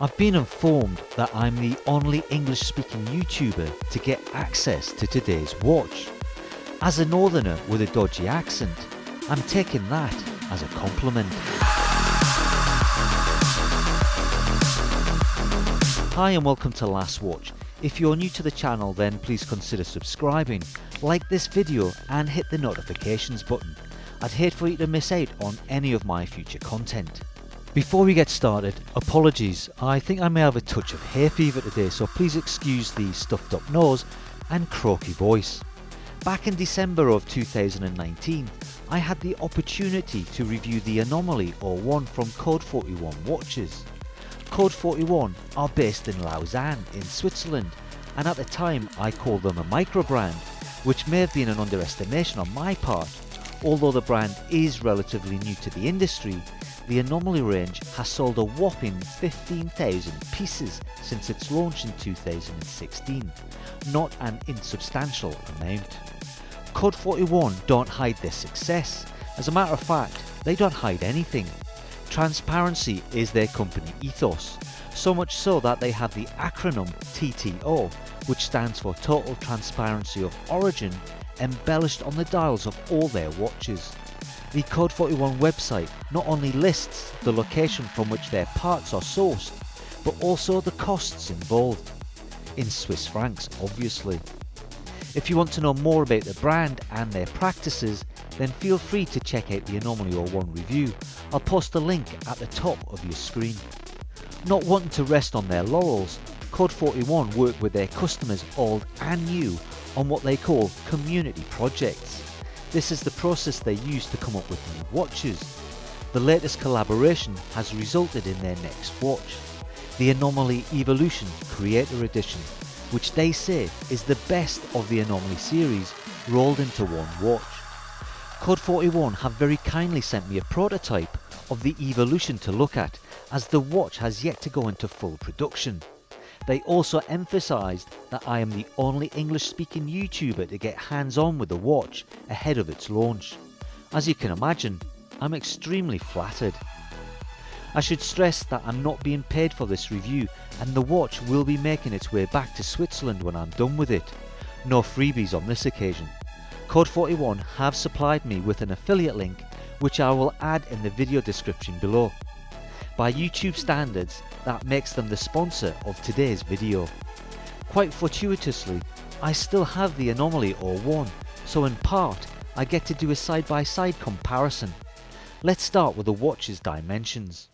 I've been informed that I'm the only English speaking YouTuber to get access to today's watch. As a northerner with a dodgy accent, I'm taking that as a compliment. Hi and welcome to Last Watch. If you're new to the channel, then please consider subscribing, like this video and hit the notifications button. I'd hate for you to miss out on any of my future content. Before we get started, apologies, I think I may have a touch of hay fever today, so please excuse the stuffed up nose and croaky voice. Back in December of 2019, I had the opportunity to review the Anomaly R1 from Code 41 watches. Code 41 are based in Lausanne in Switzerland, and at the time I called them a micro brand, which may have been an underestimation on my part. Although the brand is relatively new to the industry, the Anomaly range has sold a whopping 15,000 pieces since its launch in 2016, not an insubstantial amount. Code 41 don't hide their success. As a matter of fact, they don't hide anything. Transparency is their company ethos, so much so that they have the acronym TTO, which stands for Total Transparency of Origin, embellished on the dials of all their watches. The Code 41 website not only lists the location from which their parts are sourced, but also the costs involved, in Swiss francs obviously. If you want to know more about the brand and their practices, then feel free to check out the Anomaly R1 review. I'll post a link at the top of your screen. Not wanting to rest on their laurels, Code 41 work with their customers old and new on what they call community projects. This is the process they use to come up with new watches. The latest collaboration has resulted in their next watch, the Anomaly Evolution Creator Edition, which they say is the best of the Anomaly series rolled into one watch. Code 41 have very kindly sent me a prototype of the Evolution to look at, as the watch has yet to go into full production. They also emphasised that I am the only English speaking YouTuber to get hands on with the watch ahead of its launch. As you can imagine, I'm extremely flattered. I should stress that I'm not being paid for this review, and the watch will be making its way back to Switzerland when I'm done with it. No freebies on this occasion. Code 41 have supplied me with an affiliate link, which I will add in the video description below. By YouTube standards, that makes them the sponsor of today's video. Quite fortuitously, I still have the Anomaly R1, so in part I get to do a side-by-side comparison. Let's start with the watch's dimensions.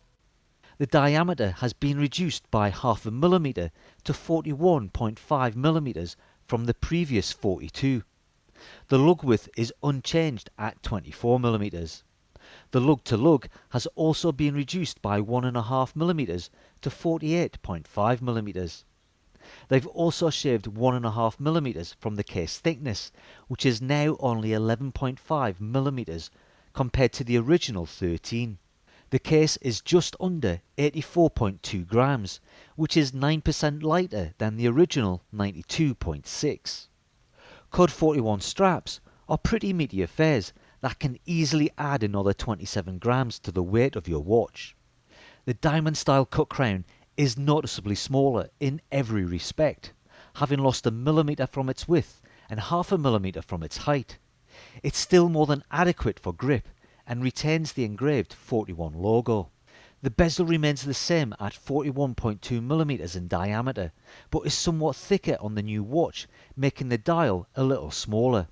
The diameter has been reduced by half a millimeter to 41.5 millimeters from the previous 42. The lug width is unchanged at 24 millimeters. The lug to lug has also been reduced by 1.5 millimeters to 48.5 millimeters. They've also shaved 1.5 millimeters from the case thickness, which is now only 11.5 millimeters compared to the original 13. The case is just under 84.2 grams, which is 9% lighter than the original 92.6. Code 41 straps are pretty meaty affairs that can easily add another 27 grams to the weight of your watch. The diamond style cut crown is noticeably smaller in every respect, having lost a millimeter from its width and half a millimeter from its height. It's still more than adequate for grip and retains the engraved 41 logo. The bezel remains the same at 41.2 millimeters in diameter, but is somewhat thicker on the new watch, making the dial a little smaller.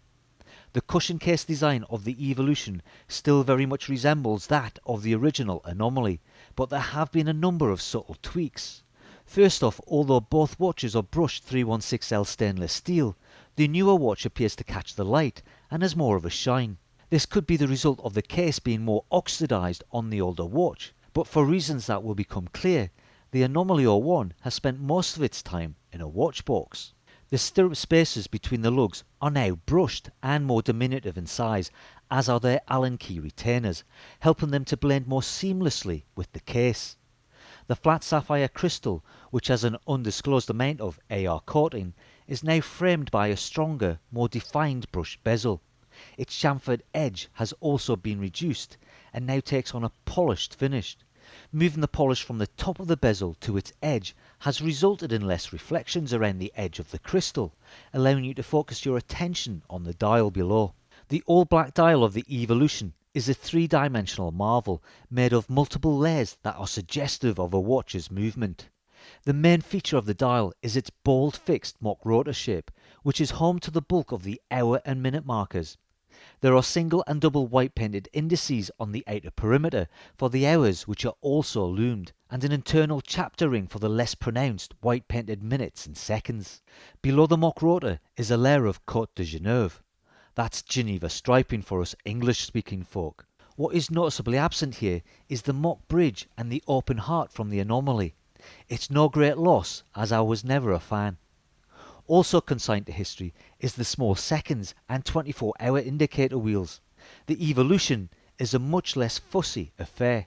The cushion case design of the Evolution still very much resembles that of the original Anomaly, but there have been a number of subtle tweaks. First off, although both watches are brushed 316L stainless steel, the newer watch appears to catch the light and has more of a shine. This could be the result of the case being more oxidised on the older watch, but for reasons that will become clear, the Anomaly R1 has spent most of its time in a watch box. The stirrup spaces between the lugs are now brushed and more diminutive in size, as are their Allen key retainers, helping them to blend more seamlessly with the case. The flat sapphire crystal, which has an undisclosed amount of AR coating, is now framed by a stronger, more defined brushed bezel. Its chamfered edge has also been reduced and now takes on a polished finish. Moving the polish from the top of the bezel to its edge has resulted in less reflections around the edge of the crystal, allowing you to focus your attention on the dial below. The all-black dial of the Evolution is a three-dimensional marvel made of multiple layers that are suggestive of a watch's movement. The main feature of the dial is its bold fixed mock rotor shape, which is home to the bulk of the hour and minute markers. There are single and double white painted indices on the outer perimeter for the hours, which are also loomed, and an internal chapter ring for the less pronounced white painted minutes and seconds. Below the mock rotor is a layer of Côte de Genève. That's Geneva striping for us English speaking folk. What is noticeably absent here is the mock bridge and the open heart from the Anomaly. It's no great loss, as I was never a fan. Also consigned to history is the small seconds and 24-hour indicator wheels. The Evolution is a much less fussy affair.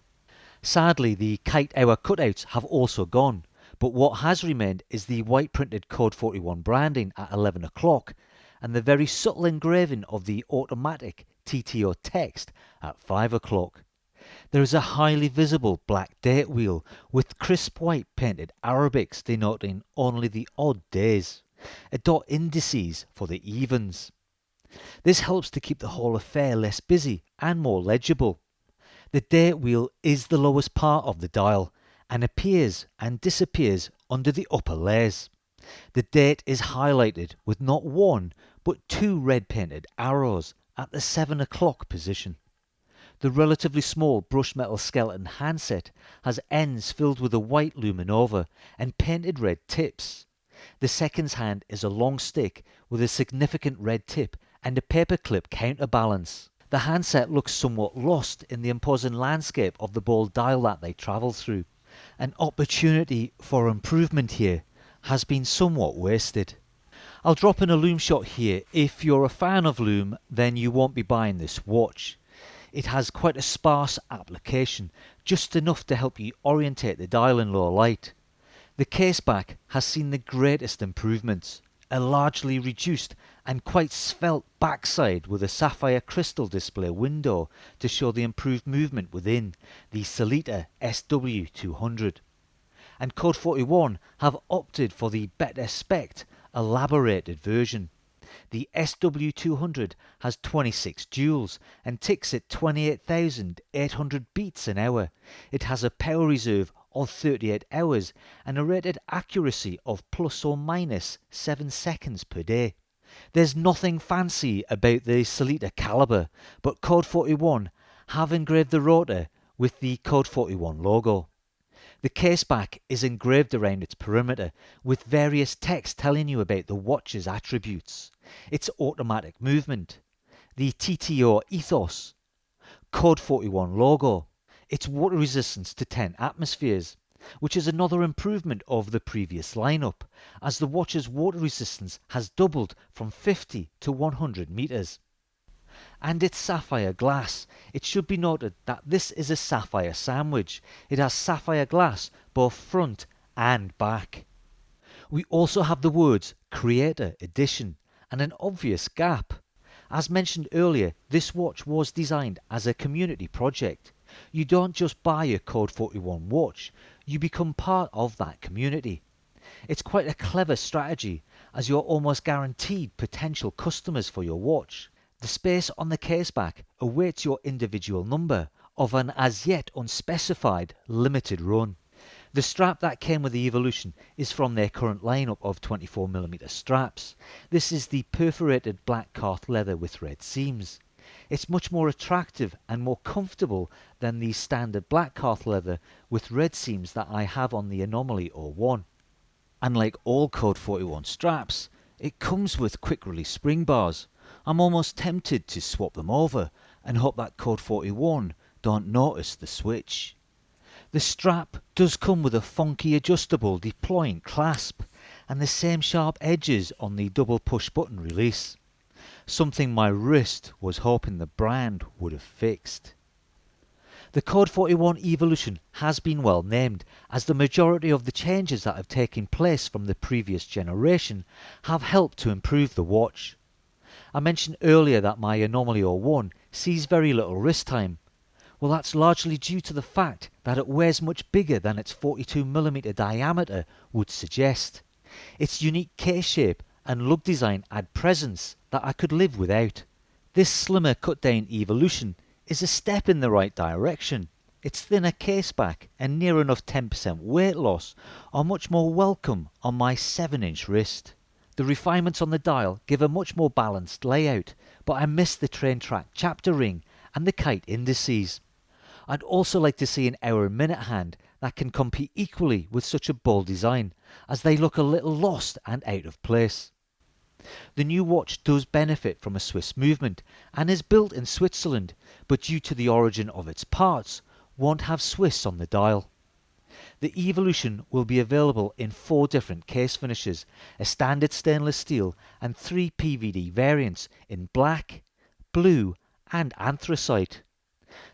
Sadly, the kite hour cutouts have also gone, but what has remained is the white printed Code 41 branding at 11 o'clock and the very subtle engraving of the automatic TTO text at 5 o'clock. There is a highly visible black date wheel with crisp white painted Arabics denoting only the odd days, a dot indices for the evens. This helps to keep the whole affair less busy and more legible. The date wheel is the lowest part of the dial and appears and disappears under the upper layers. The date is highlighted with not one but two red painted arrows at the 7 o'clock position. The relatively small brushed metal skeleton handset has ends filled with a white luminova and painted red tips. The seconds hand is a long stick with a significant red tip and a paperclip counterbalance. The handset looks somewhat lost in the imposing landscape of the bold dial that they travel through. An opportunity for improvement here has been somewhat wasted. I'll drop in a Lume shot here. If you're a fan of Lume, then you won't be buying this watch. It has quite a sparse application, just enough to help you orientate the dial in low light. The caseback has seen the greatest improvements, a largely reduced and quite svelte backside with a sapphire crystal display window to show the improved movement within the Sellita SW200. And Code 41 have opted for the better spec elaborated version. The SW200 has 26 joules and ticks at 28,800 beats an hour. It has a power reserve of 38 hours and a rated accuracy of plus or minus 7 seconds per day. There's nothing fancy about the Sellita caliber, but Code 41 have engraved the rotor with the Code 41 logo. The caseback is engraved around its perimeter with various text telling you about the watch's attributes, its automatic movement, the TTO ethos, Code 41 logo, its water resistance to 10 atmospheres, which is another improvement of the previous lineup, as the watch's water resistance has doubled from 50 to 100 meters. And its sapphire glass. It should be noted that this is a sapphire sandwich. It has sapphire glass both front and back. We also have the words Creator Edition and an obvious gap. As mentioned earlier, this watch was designed as a community project. You don't just buy a Code 41 watch, you become part of that community. It's quite a clever strategy, as you're almost guaranteed potential customers for your watch. The space on the caseback awaits your individual number of an as yet unspecified limited run. The strap that came with the Evolution is from their current lineup of 24mm straps. This is the perforated black calf leather with red seams. It's much more attractive and more comfortable than the standard black calf leather with red seams that I have on the Anomaly 01. And like all Code 41 straps, it comes with quick release spring bars. I'm almost tempted to swap them over and hope that Code 41 don't notice the switch. The strap does come with a funky adjustable deploying clasp and the same sharp edges on the double push button release. Something my wrist was hoping the brand would have fixed. The Code 41 Evolution has been well named, as the majority of the changes that have taken place from the previous generation have helped to improve the watch. I mentioned earlier that my Anomaly 01 sees very little wrist time. Well, that's largely due to the fact that it wears much bigger than its 42mm diameter would suggest. Its unique case shape and lug design add presence that I could live without. This slimmer cut down Evolution is a step in the right direction. Its thinner caseback and near enough 10% weight loss are much more welcome on my 7-inch wrist. The refinements on the dial give a much more balanced layout, but I miss the train track chapter ring and the kite indices. I'd also like to see an hour and minute hand that can compete equally with such a bold design, as they look a little lost and out of place. The new watch does benefit from a Swiss movement and is built in Switzerland, but due to the origin of its parts, won't have Swiss on the dial. The Evolution will be available in 4 different case finishes, a standard stainless steel and 3 PVD variants in black, blue and anthracite.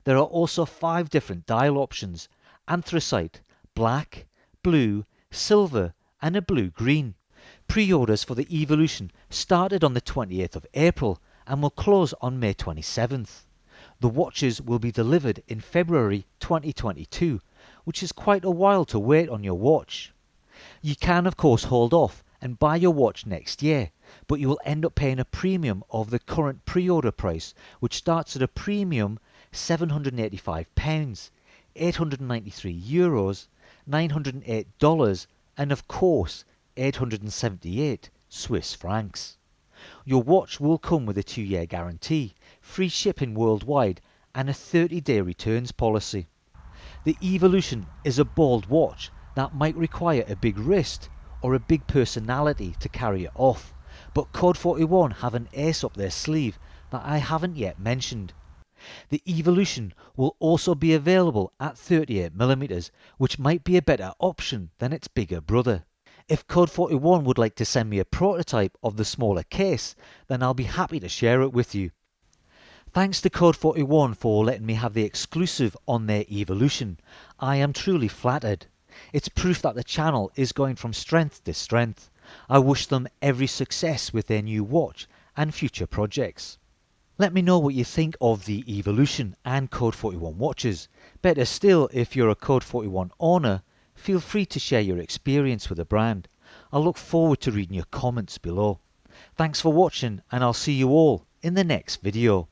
There are also 5 different dial options: anthracite, black, blue, silver and a blue-green. Pre-orders for the Evolution started on the 28th of April and will close on May 27th. The watches will be delivered in February 2022, which is quite a while to wait on your watch. You can of course hold off and buy your watch next year, but you will end up paying a premium of the current pre-order price, which starts at a premium £785, €893, $908 and of course 878 Swiss francs. Your watch will come with a 2-year guarantee, free shipping worldwide and a 30-day returns policy. The Evolution is a bold watch that might require a big wrist or a big personality to carry it off, but Code 41 have an ace up their sleeve that I haven't yet mentioned. The Evolution will also be available at 38mm, which might be a better option than its bigger brother. If Code 41 would like to send me a prototype of the smaller case, then I'll be happy to share it with you. Thanks to Code 41 for letting me have the exclusive on their Evolution. I am truly flattered. It's proof that the channel is going from strength to strength. I wish them every success with their new watch and future projects. Let me know what you think of the Evolution and Code 41 watches. Better still, if you're a Code 41 owner, feel free to share your experience with the brand. I look forward to reading your comments below. Thanks for watching and I'll see you all in the next video.